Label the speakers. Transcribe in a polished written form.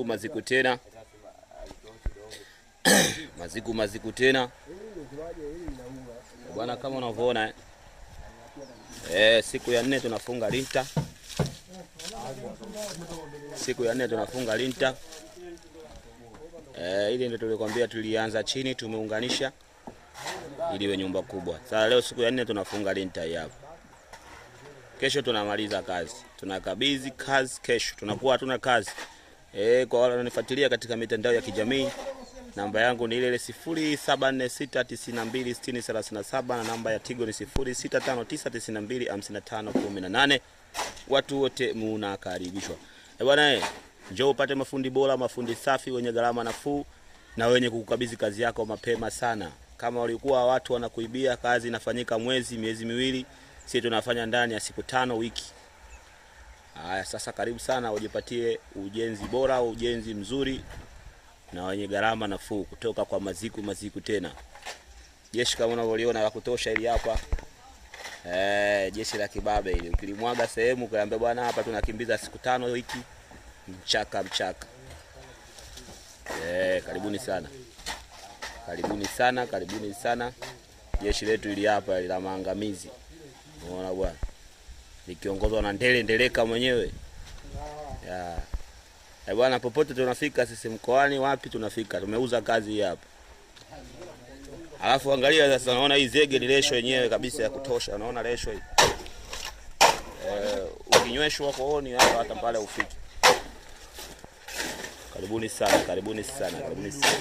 Speaker 1: Maziku tena. maziku tena. Bwana, kama unavyoona siku ya 4 tunafunga linta. Siku ya 4 tunafunga linta. Ile ndio tulikwambia tulianza chini, tumeunganisha ili iwe nyumba kubwa. Sasa leo siku ya 4 tunafunga linta hapa. Kesho tunamaliza kazi. Tunakabidhi kazi kesho. Tunakuwa hatuna kazi. Kwa wale wananifuatilia katika mitandao ya kijamii, namba yangu ni ile 0746926037 na namba ya Tigo ni 0659925518. Watu wote mnakaribishwa. Bwana, njoo upate mafundi bora, mafundi safi wenye gharama nafuu na wenye kukukabidhi kazi yako mapema sana. Kama walikuwa watu wanakuibia, kazi inafanyika miezi miwili, sisi tunafanya ndani ya siku 5 wiki. Haya, sasa karibu sana ujipatie ujenzi bora, ujenzi mzuri na wenye gharama nafuu kutoka kwa Maziku tena. Jeshi kama unavyoona la kutosha ili hapa. Jeshi la kibabe ile. Ukilimwaga sehemu ukaambia bwana, hapa tunakimbiza siku 5 wiki. Mchaka. Karibuni sana. Jeshi letu ili hapa la maangamizi. Unaona bwana. Likiongozwa na Ndeleka mwenyewe. Bwana, popote tunafika sisi mkoani wapi tunafika. Tumeuza kazi hapa. Alafu angalia sasa, unaona hii zege ni resho yenyewe kabisa ya kutosha. Unaona resho hii. Ukinyweshwa kooni hapa hata pale ufiki. Karibuni sana.